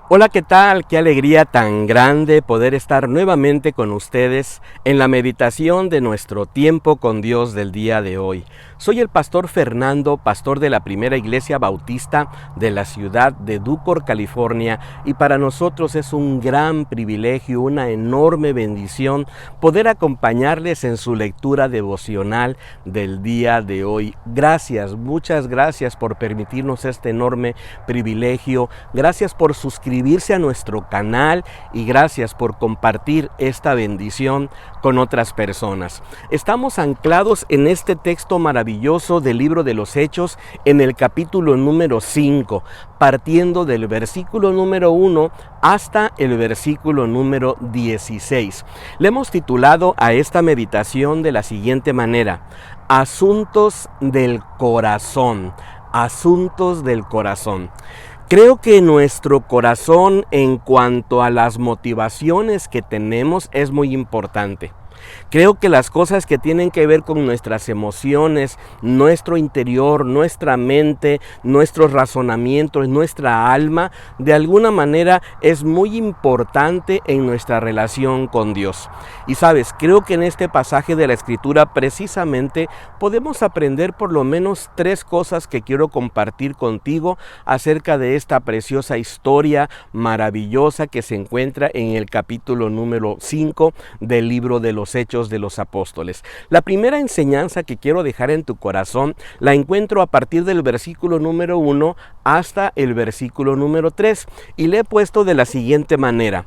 Hola, ¿qué tal? Qué alegría tan grande poder estar nuevamente con ustedes en la meditación de nuestro tiempo con Dios del día de hoy. Soy el pastor Fernando, pastor de la Primera Iglesia Bautista de la ciudad de Ducor, California, y para nosotros es un gran privilegio, una enorme bendición poder acompañarles en su lectura devocional del día de hoy. Gracias, muchas gracias por permitirnos este enorme privilegio. Gracias por suscribirse a nuestro canal y gracias por compartir esta bendición con otras personas. Estamos anclados en este texto maravilloso del libro de los Hechos en el capítulo número 5, partiendo del versículo número 1 hasta el versículo número 16. Le hemos titulado a esta meditación de la siguiente manera: Asuntos del corazón. Asuntos del corazón. Creo que nuestro corazón, en cuanto a las motivaciones que tenemos, es muy importante. Creo que las cosas que tienen que ver con nuestras emociones, nuestro interior, nuestra mente, nuestros razonamientos, nuestra alma, de alguna manera es muy importante en nuestra relación con Dios. Y sabes, creo que en este pasaje de la Escritura precisamente podemos aprender por lo menos 3 cosas que quiero compartir contigo acerca de esta preciosa historia maravillosa que se encuentra en el capítulo número 5 del libro de los Hechos de los Apóstoles. La primera enseñanza que quiero dejar en tu corazón la encuentro a partir del versículo número 1 hasta el versículo número 3 y le he puesto de la siguiente manera: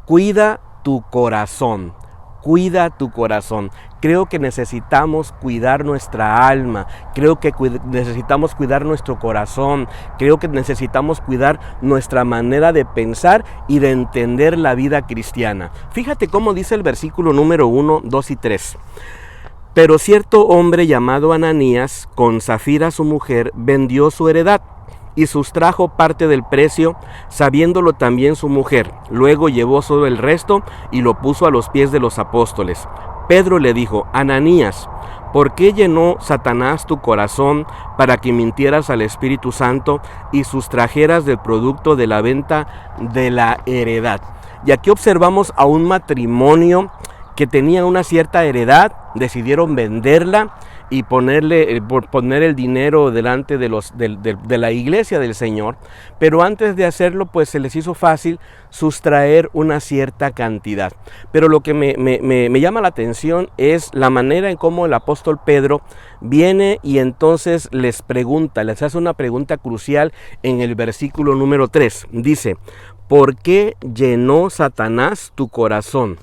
cuida tu corazón. Cuida tu corazón. Creo que necesitamos cuidar nuestra alma, creo que necesitamos cuidar nuestro corazón, creo que necesitamos cuidar nuestra manera de pensar y de entender la vida cristiana. Fíjate cómo dice el versículo número 1, 2 y 3. Pero cierto hombre llamado Ananías, con Safira su mujer, vendió su heredad y sustrajo parte del precio, sabiéndolo también su mujer. Luego llevó solo el resto y lo puso a los pies de los apóstoles. Pedro le dijo: Ananías, ¿por qué llenó Satanás tu corazón para que mintieras al Espíritu Santo y sustrajeras del producto de la venta de la heredad? Y aquí observamos a un matrimonio que tenía una cierta heredad, decidieron venderla y poner el dinero delante de la iglesia del Señor, pero antes de hacerlo pues se les hizo fácil sustraer una cierta cantidad. Pero lo que me llama la atención es la manera en cómo el apóstol Pedro viene y entonces les hace una pregunta crucial en el versículo número 3. Dice: ¿por qué llenó Satanás tu corazón?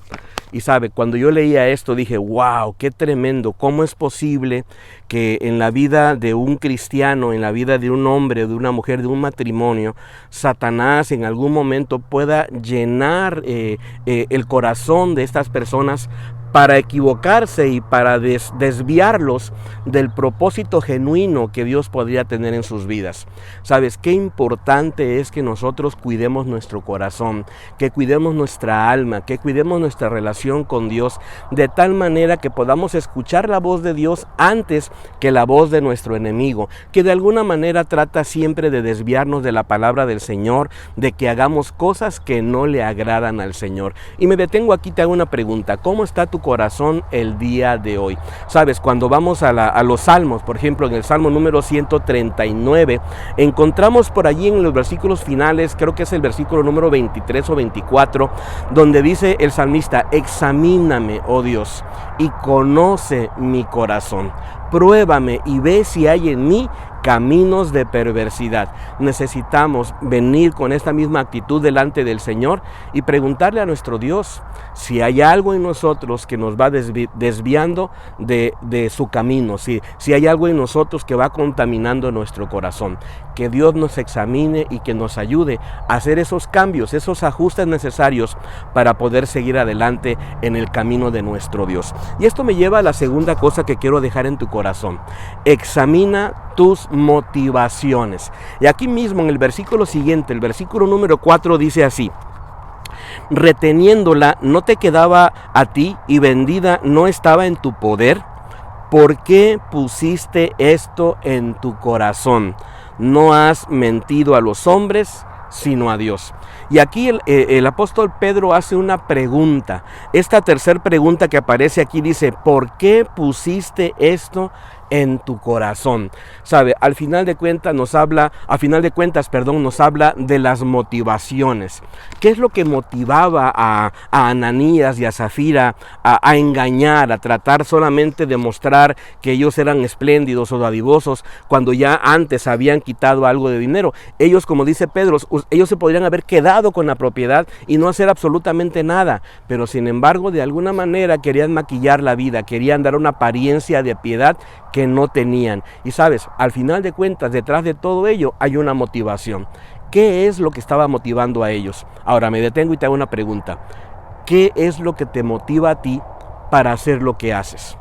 Y sabe, cuando yo leía esto dije: wow, qué tremendo, cómo es posible que en la vida de un cristiano, en la vida de un hombre, de una mujer, de un matrimonio, Satanás en algún momento pueda llenar el corazón de estas personas para equivocarse y para desviarlos del propósito genuino que Dios podría tener en sus vidas. ¿Sabes qué importante es que nosotros cuidemos nuestro corazón, que cuidemos nuestra alma, que cuidemos nuestra relación con Dios, de tal manera que podamos escuchar la voz de Dios antes que la voz de nuestro enemigo, que de alguna manera trata siempre de desviarnos de la palabra del Señor, de que hagamos cosas que no le agradan al Señor? Y me detengo aquí, te hago una pregunta: ¿cómo está tu corazón el día de hoy? Sabes, cuando vamos a los salmos, por ejemplo, en el salmo número 139, encontramos por allí en los versículos finales, creo que es el versículo número 23 o 24, donde dice el salmista: examíname, oh Dios, y conoce mi corazón. Pruébame y ve si hay en mí caminos de perversidad. Necesitamos venir con esta misma actitud delante del Señor y preguntarle a nuestro Dios si hay algo en nosotros que nos va desviando de su camino, si hay algo en nosotros que va contaminando nuestro corazón. Que Dios nos examine y que nos ayude a hacer esos cambios, esos ajustes necesarios para poder seguir adelante en el camino de nuestro Dios. Y esto me lleva a la segunda cosa que quiero dejar en tu corazón: examina tus motivaciones. Y aquí mismo en el versículo siguiente, el versículo número 4, dice así: reteniéndola no te quedaba a ti y vendida no estaba en tu poder. ¿Por qué pusiste esto en tu corazón? No has mentido a los hombres, sino a Dios. Y aquí el apóstol Pedro hace una pregunta. Esta tercera pregunta que aparece aquí dice: ¿por qué pusiste esto en tu corazón? Sabe, al final de cuentas nos habla de las motivaciones. ¿Qué es lo que motivaba a Ananías y a Zafira a engañar, a tratar solamente de mostrar que ellos eran espléndidos o dadivosos cuando ya antes habían quitado algo de dinero? Ellos, como dice Pedro, ellos se podrían haber quedado con la propiedad y no hacer absolutamente nada, pero sin embargo de alguna manera querían maquillar la vida, querían dar una apariencia de piedad que no tenían. Y sabes, al final de cuentas, detrás de todo ello hay una motivación. ¿Qué es lo que estaba motivando a ellos? Ahora me detengo y te hago una pregunta. ¿Qué es lo que te motiva a ti para hacer lo que haces?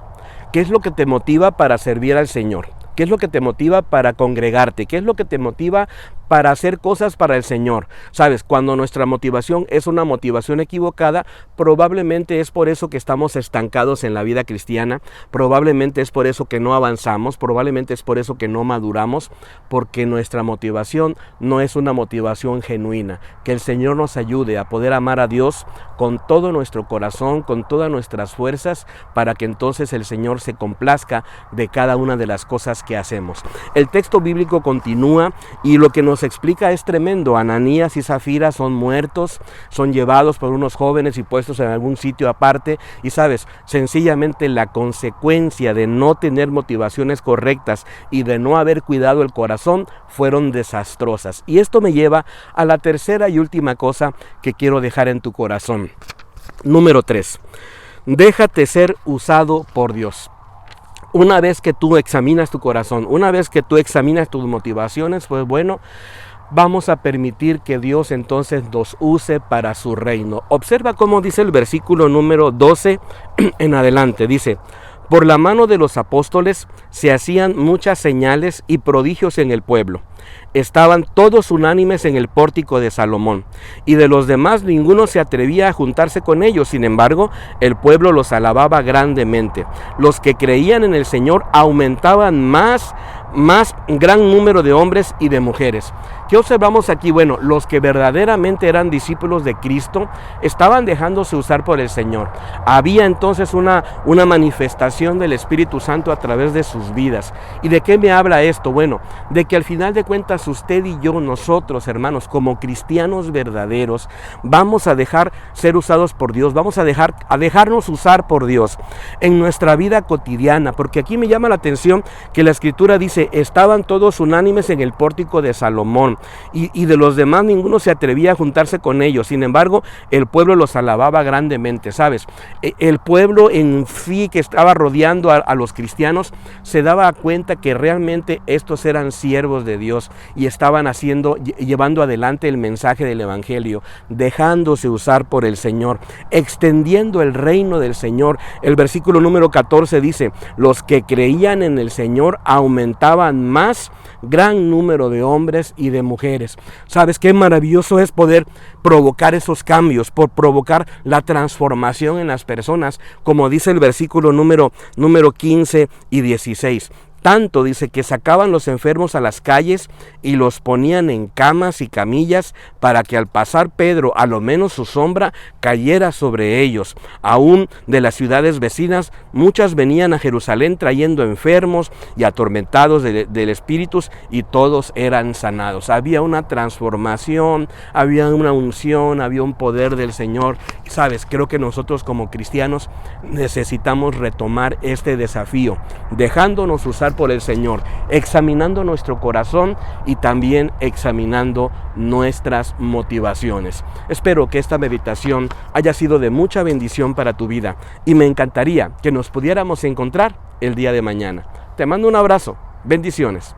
¿Qué es lo que te motiva para servir al Señor? ¿Qué es lo que te motiva para congregarte? ¿Qué es lo que te motiva para hacer cosas para el Señor? Sabes, cuando nuestra motivación es una motivación equivocada, probablemente es por eso que estamos estancados en la vida cristiana, probablemente es por eso que no avanzamos, probablemente es por eso que no maduramos, porque nuestra motivación no es una motivación genuina. Que el Señor nos ayude a poder amar a Dios con todo nuestro corazón, con todas nuestras fuerzas, para que entonces el Señor se complazca de cada una de las cosas que hacemos. El texto bíblico continúa y lo que nos explica es tremendo. Ananías y Zafira son muertos, son llevados por unos jóvenes y puestos en algún sitio aparte. Y sabes, sencillamente la consecuencia de no tener motivaciones correctas y de no haber cuidado el corazón fueron desastrosas. Y esto me lleva a la tercera y última cosa que quiero dejar en tu corazón. Número 3. Déjate ser usado por Dios. Una vez que tú examinas tu corazón, una vez que tú examinas tus motivaciones, pues bueno, vamos a permitir que Dios entonces nos use para su reino. Observa cómo dice el versículo número 12 en adelante. Dice: por la mano de los apóstoles se hacían muchas señales y prodigios en el pueblo. Estaban todos unánimes en el pórtico de Salomón, y de los demás ninguno se atrevía a juntarse con ellos. Sin embargo, el pueblo los alababa grandemente. Los que creían en el Señor aumentaban más gran número de hombres y de mujeres. ¿Qué observamos aquí? Bueno, los que verdaderamente eran discípulos de Cristo estaban dejándose usar por el Señor. Había entonces una manifestación del Espíritu Santo a través de sus vidas. ¿Y de qué me habla esto? Bueno, de que al final de cuentas usted y yo, nosotros hermanos, como cristianos verdaderos, vamos a dejar ser usados por Dios, vamos a dejarnos usar por Dios en nuestra vida cotidiana, porque aquí me llama la atención que la Escritura dice: estaban todos unánimes en el pórtico de Salomón, y de los demás ninguno se atrevía a juntarse con ellos. Sin embargo, el pueblo los alababa grandemente. ¿Sabes? El pueblo en sí que estaba rodeando a los cristianos se daba cuenta que realmente estos eran siervos de Dios y estaban llevando adelante el mensaje del evangelio, dejándose usar por el Señor, extendiendo el reino del Señor. El versículo número 14 dice: los que creían en el Señor aumentaban más gran número de hombres y de mujeres. ¿Sabes qué maravilloso es poder provocar esos cambios, por provocar la transformación en las personas, como dice el versículo número 15 y 16? Tanto, dice, que sacaban los enfermos a las calles y los ponían en camas y camillas para que al pasar Pedro, a lo menos su sombra cayera sobre ellos. Aún de las ciudades vecinas, muchas venían a Jerusalén trayendo enfermos y atormentados del espíritu, y todos eran sanados. Había una transformación, había una unción, había un poder del Señor. Sabes, creo que nosotros como cristianos necesitamos retomar este desafío, dejándonos usar por el Señor, examinando nuestro corazón y también examinando nuestras motivaciones. Espero que esta meditación haya sido de mucha bendición para tu vida y me encantaría que nos pudiéramos encontrar el día de mañana. Te mando un abrazo. Bendiciones.